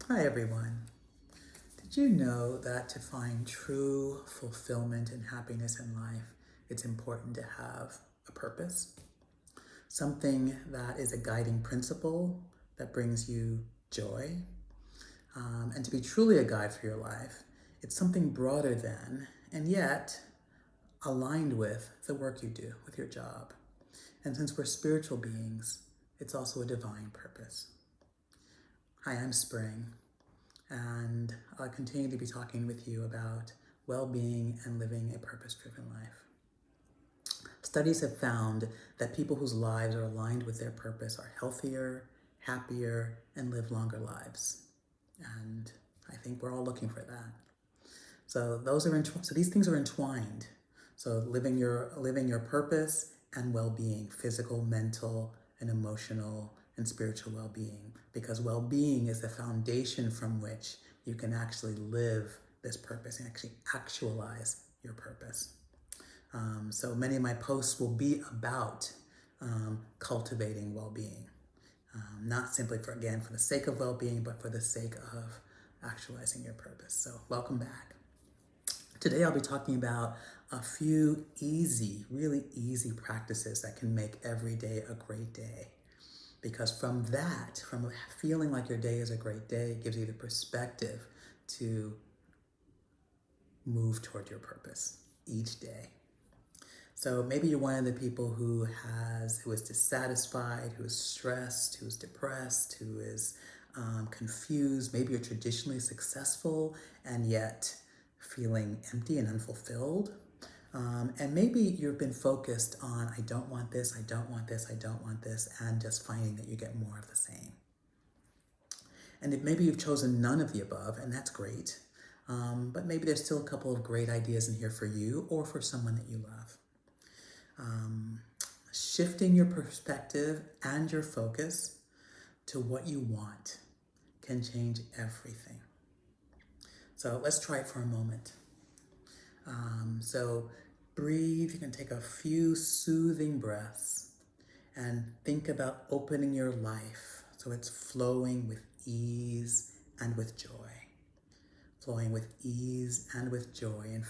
Hi everyone. Did you know that to find true fulfillment and happiness in life, it's important to have a purpose? Something that is a guiding principle that brings you joy. And to be truly a guide for your life, it's something broader than, and yet aligned with, the work you do, with your job. And since we're spiritual beings, it's also a divine purpose. Hi, I'm Spring, and I'll continue to be talking with you about well-being and living a purpose-driven life. Studies have found that people whose lives are aligned with their purpose are healthier, happier, and live longer lives. And I think we're all looking for that. So these things are entwined. So living your purpose and well-being, physical, mental, and emotional and spiritual well-being, because well-being is the foundation from which you can actually live this purpose and actually actualize your purpose. So many of my posts will be about cultivating well-being, not simply for the sake of well-being, but for the sake of actualizing your purpose. So welcome back. Today I'll be talking about a few really easy practices that can make every day a great day. Because from feeling like your day is a great day, it gives you the perspective to move toward your purpose each day. So maybe you're one of the people who is dissatisfied, who is stressed, who is depressed, who is confused. Maybe you're traditionally successful and yet feeling empty and unfulfilled. And maybe you've been focused on, I don't want this, I don't want this, I don't want this, and just finding that you get more of the same. And maybe you've chosen none of the above, and that's great. But maybe there's still a couple of great ideas in here for you or for someone that you love. Shifting your perspective and your focus to what you want can change everything. So let's try it for a moment. So breathe, you can take a few soothing breaths and think about opening your life so it's flowing with ease and with joy. Flowing with ease and with joy, and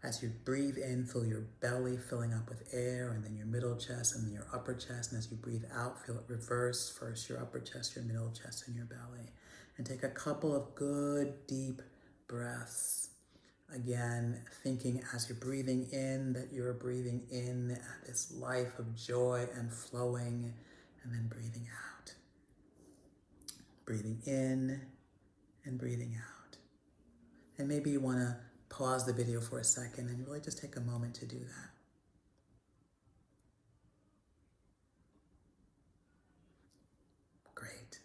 as you breathe in, feel your belly filling up with air, and then your middle chest and then your upper chest, and as you breathe out, feel it reverse, first your upper chest, your middle chest, and your belly. And take a couple of good deep breaths. Again, thinking as you're breathing in that you're breathing in this life of joy and flowing, and then breathing out. Breathing in and breathing out. And maybe you want to pause the video for a second and really just take a moment to do that. Great.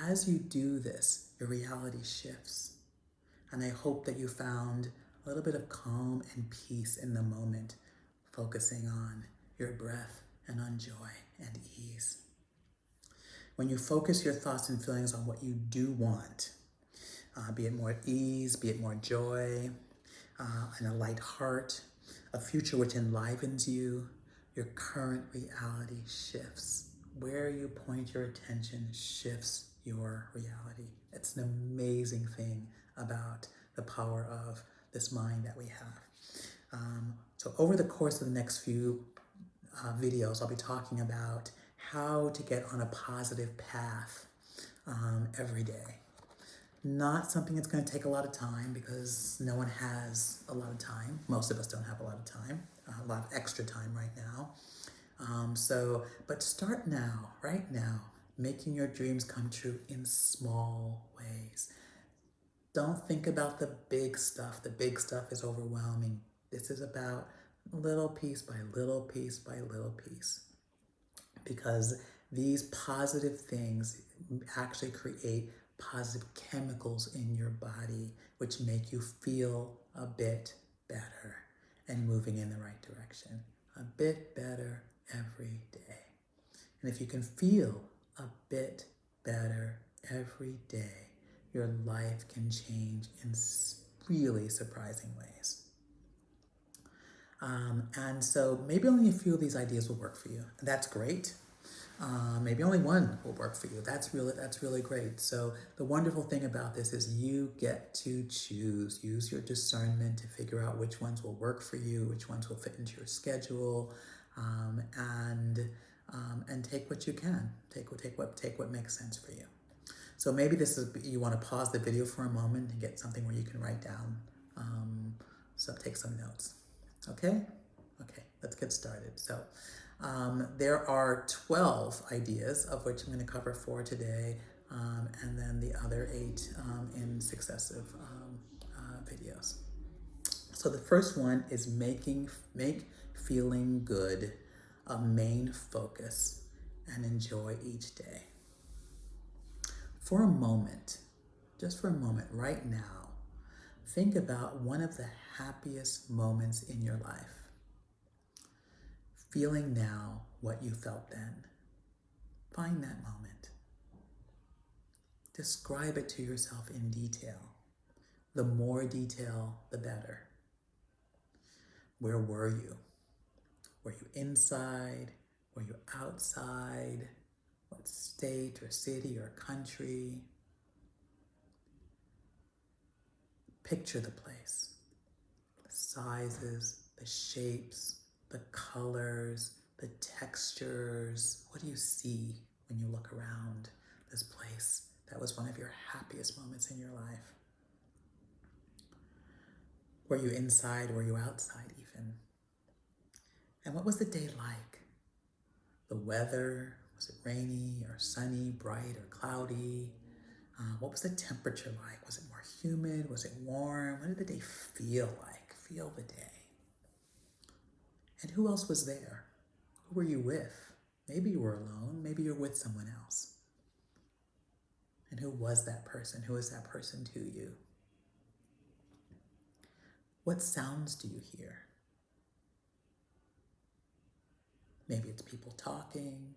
As you do this, your reality shifts. And I hope that you found a little bit of calm and peace in the moment, focusing on your breath and on joy and ease. When you focus your thoughts and feelings on what you do want, be it more ease, be it more joy, and a light heart, a future which enlivens you, your current reality shifts. Where you point your attention shifts your reality. It's an amazing thing about the power of this mind that we have. So over the course of the next few videos, I'll be talking about how to get on a positive path every day. Not something that's going to take a lot of time, because no one has a lot of time. Most of us don't have a lot of time, a lot of extra time right now. But start now, right now, making your dreams come true in small ways. Don't think about the big stuff. The big stuff is overwhelming. This is about little piece by little piece by little piece. Because these positive things actually create positive chemicals in your body, which make you feel a bit better and moving in the right direction. A bit better every day. And if you can feel a bit better every day, your life can change in really surprising ways. And so maybe only a few of these ideas will work for you. That's great. Maybe only one will work for you. That's really great. So the wonderful thing about this is you get to choose. Use your discernment to figure out which ones will work for you, which ones will fit into your schedule, um, and and take what you can. Take what makes sense for you. So maybe this is you want to pause the video for a moment and get something where you can write down. So take some notes. Okay. Okay. Let's get started. So. There are 12 ideas, of which I'm going to cover 4 today, and then the other 8 in successive videos. So the first one is make feeling good a main focus and enjoy each day. For a moment, just for a moment right now, think about one of the happiest moments in your life. Feeling now what you felt then. Find that moment. Describe it to yourself in detail. The more detail, the better. Where were you? Were you inside? Were you outside? What state or city or country? Picture the place. The sizes, the shapes, the colors, the textures. What do you see when you look around this place that was one of your happiest moments in your life? Were you inside? Were you outside even? And what was the day like? The weather, was it rainy or sunny, bright or cloudy? What was the temperature like? Was it more humid? Was it warm? What did the day feel like? Feel the day. And who else was there? Who were you with? Maybe you were alone. Maybe you're with someone else. And who was that person? Who is that person to you? What sounds do you hear? Maybe it's people talking.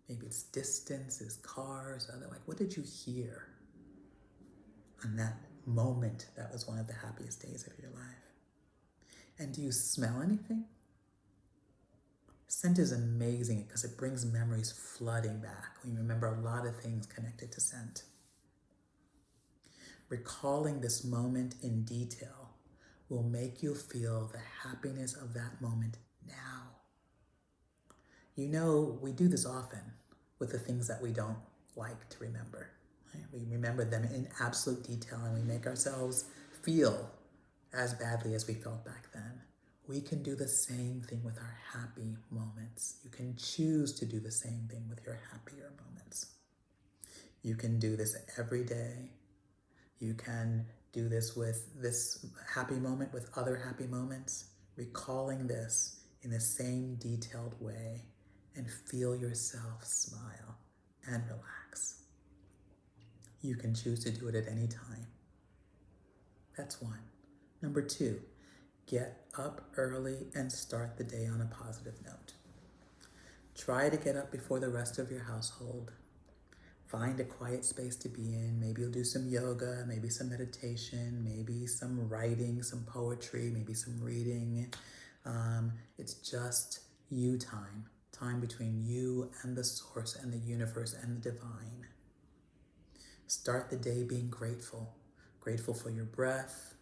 Maybe it's distances, cars, other like. What did you hear on that moment that was one of the happiest days of your life? And do you smell anything? Scent is amazing because it brings memories flooding back. We remember a lot of things connected to scent. Recalling this moment in detail will make you feel the happiness of that moment now. You know, we do this often with the things that we don't like to remember. Right? We remember them in absolute detail and we make ourselves feel as badly as we felt back then. We can do the same thing with our happy moments. You can choose to do the same thing with your happier moments. You can do this every day. You can do this with this happy moment, with other happy moments, recalling this in the same detailed way, and feel yourself smile and relax. You can choose to do it at any time. That's 1. Number 2, get up early and start the day on a positive note. Try to get up before the rest of your household. Find a quiet space to be in. Maybe you'll do some yoga, maybe some meditation, maybe some writing, some poetry, maybe some reading. It's just you time between you and the source and the universe and the divine. Start the day being grateful. Grateful for your breath,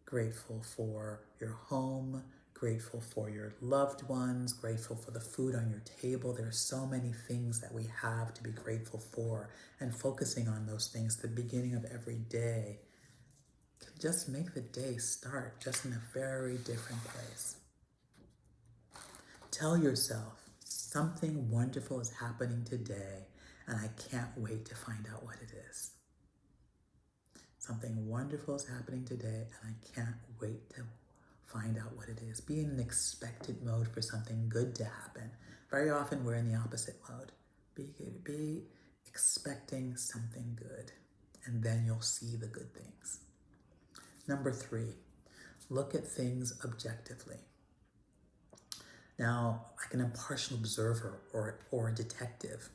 grateful for your home, grateful for your loved ones, grateful for the food on your table. There are so many things that we have to be grateful for, and focusing on those things at the beginning of every day can just make the day start just in a very different place. Tell yourself, something wonderful is happening today, and I can't wait to find out what it is. Something wonderful is happening today, and I can't wait to find out what it is. Be in an expectant mode for something good to happen. Very often we're in the opposite mode. Be expecting something good, and then you'll see the good things. Number 3, look at things objectively. Now, like an impartial observer or a detective.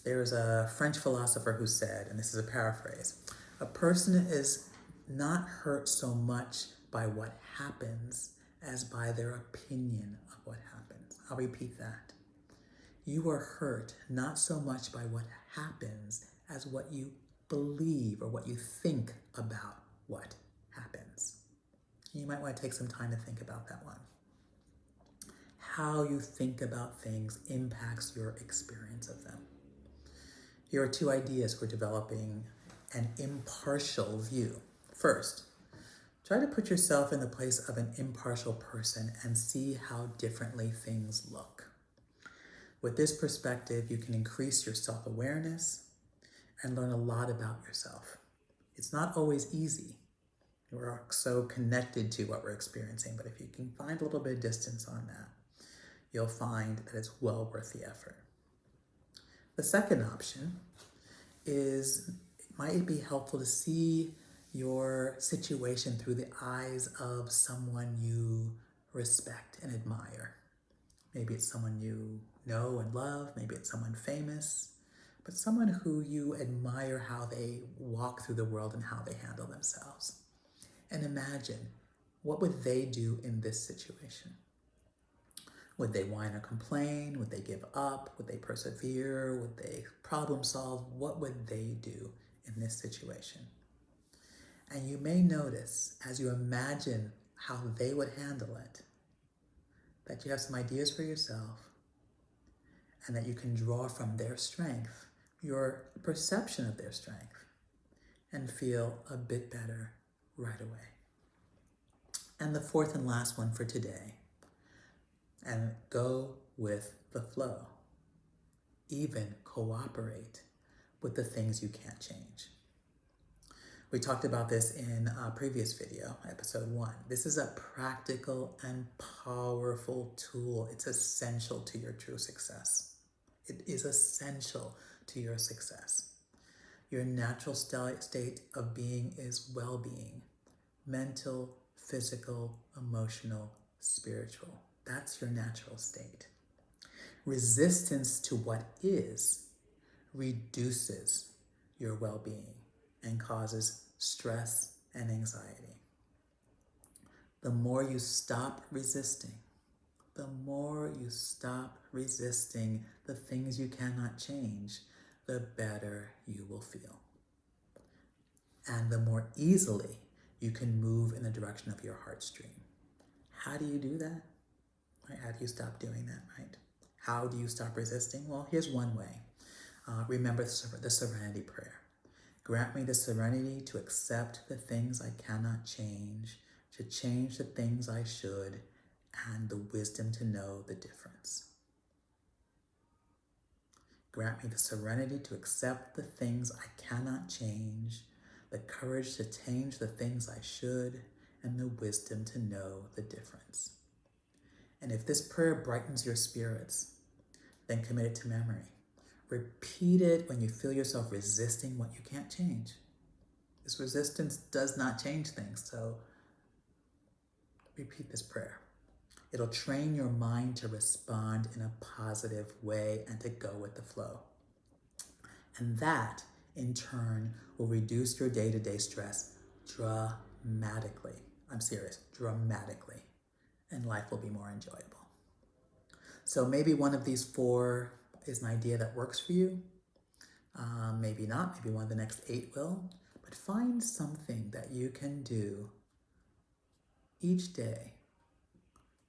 There's a French philosopher who said, and this is a paraphrase, a person is not hurt so much by what happens as by their opinion of what happens. I'll repeat that. You are hurt not so much by what happens as what you believe or what you think about what happens. You might want to take some time to think about that one. How you think about things impacts your experience of them. Here are two ideas for developing an impartial view. First, try to put yourself in the place of an impartial person and see how differently things look. With this perspective, you can increase your self-awareness and learn a lot about yourself. It's not always easy. We're so connected to what we're experiencing, but if you can find a little bit of distance on that, you'll find that it's well worth the effort. The second option is, it might be helpful to see your situation through the eyes of someone you respect and admire. Maybe it's someone you know and love, maybe it's someone famous, but someone who you admire how they walk through the world and how they handle themselves. And imagine, what would they do in this situation? Would they whine or complain? Would they give up? Would they persevere? Would they problem solve? What would they do in this situation? And you may notice, as you imagine how they would handle it, that you have some ideas for yourself and that you can draw from their strength, your perception of their strength, and feel a bit better right away. And the fourth and last one for today, and go with the flow. Even cooperate with the things you can't change. We talked about this in a previous video, episode 1. This is a practical and powerful tool. It's essential to your true success. It is essential to your success. Your natural state of being is well-being. Mental, physical, emotional, spiritual. That's your natural state. Resistance to what is reduces your well-being and causes stress and anxiety. The more you stop resisting, the things you cannot change, the better you will feel. And the more easily you can move in the direction of your heartstream. How do you do that? Right? How do you stop doing that, right? How do you stop resisting? Well, here's one way. Remember the serenity prayer. Grant me the serenity to accept the things I cannot change, to change the things I should, and the wisdom to know the difference. Grant me the serenity to accept the things I cannot change, the courage to change the things I should, and the wisdom to know the difference. And if this prayer brightens your spirits, then commit it to memory. Repeat it when you feel yourself resisting what you can't change. This resistance does not change things, so repeat this prayer. It'll train your mind to respond in a positive way and to go with the flow. And that, in turn, will reduce your day-to-day stress dramatically. I'm serious, dramatically. And life will be more enjoyable. So maybe one of these 4 is an idea that works for you. Maybe not, maybe one of the next 8 will. But find something that you can do each day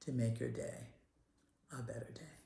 to make your day a better day.